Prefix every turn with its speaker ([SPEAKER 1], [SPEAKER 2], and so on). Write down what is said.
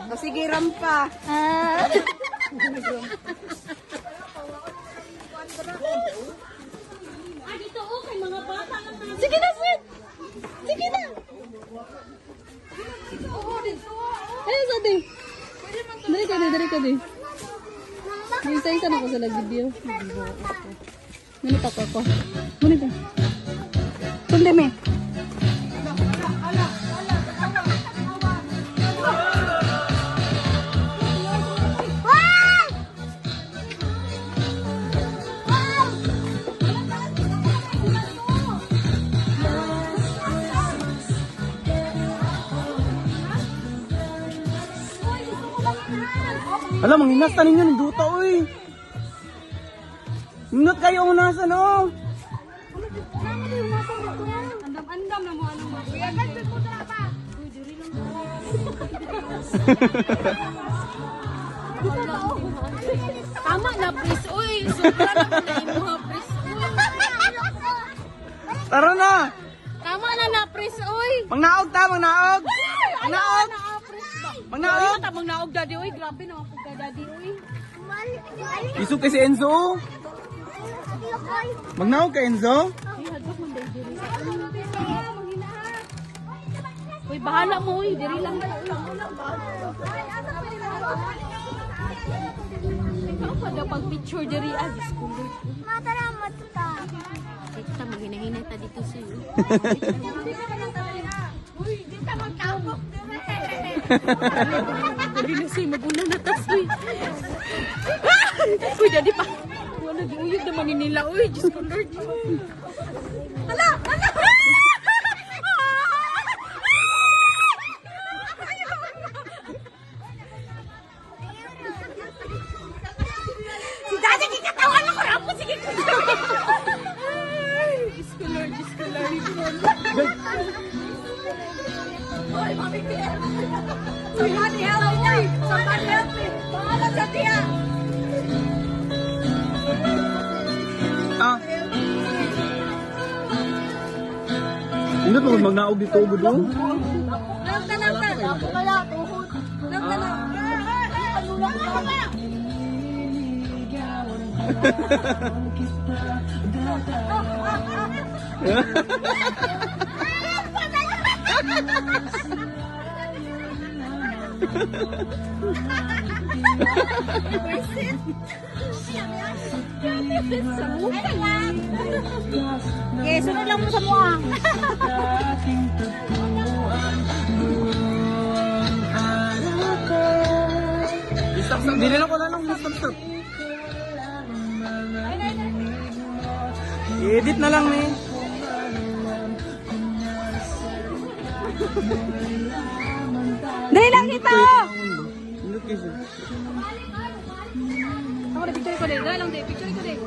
[SPEAKER 1] O sige, rampa.
[SPEAKER 2] Dito okay, mga bata lang na.
[SPEAKER 1] Sige na, Sweet. Sige na. Ayun, Sadi. Dari ka di. Isa-isa na ko sa nag-video. Ngunit ako. Ngunit ako. Kundi me.
[SPEAKER 3] Alam, manginas tanin yun, duta, uy. Minot kayo ang unasan, oh.
[SPEAKER 2] Andam-andam na mo ano mo. Kuya, kasi po na pa. Uy, diri lang mo. Tama na, please. Uy, sobra na po na imo, please.
[SPEAKER 3] Tara na.
[SPEAKER 2] Tama na, please. Uy.
[SPEAKER 3] Mangnaog ta, mangnaog. Mangnaog. Mangnaog.
[SPEAKER 2] Tamang naog, daddy. Uy, grabe naman po ka, daddy. Uy.
[SPEAKER 3] Isok kay si Enzo. Magnaog ka, Enzo.
[SPEAKER 2] Uy, bahala mo. Uy, diri lang. Ikaw pa daw pag-picture diri. Ah, discover.
[SPEAKER 1] Mataramat ka.
[SPEAKER 2] Kita, maghinahinay ta dito sa'yo.
[SPEAKER 1] Uy, di ka magtabok dire.
[SPEAKER 2] Dali na sa'yo, mag-una na tas. Uy. Uy, daddy pa. Wala, giuyog naman ni nila. Uy, Diyos ko, Lord.
[SPEAKER 1] Hala! Hala! Si Daddy, kikatawan ako rapo. Sige,
[SPEAKER 2] Diyos ko, Lord. Diyos ko, Lord.
[SPEAKER 1] Uy, Mami Claire. Somebody help me. Somebody help me. Pangalan sa tiya.
[SPEAKER 3] Ah. Minot mo magnaog dito, gudo.
[SPEAKER 1] Lang. Ako kaya, tuhod. Lang. Okay, sunod lang mo sa mua.
[SPEAKER 3] Stop. Dili na ko na lang. Stop. Edit na lang, eh.
[SPEAKER 1] Dali lang kita!
[SPEAKER 3] Minot kayo siya.
[SPEAKER 2] Ako na picture ko din. Dali lang din. Picture ko din.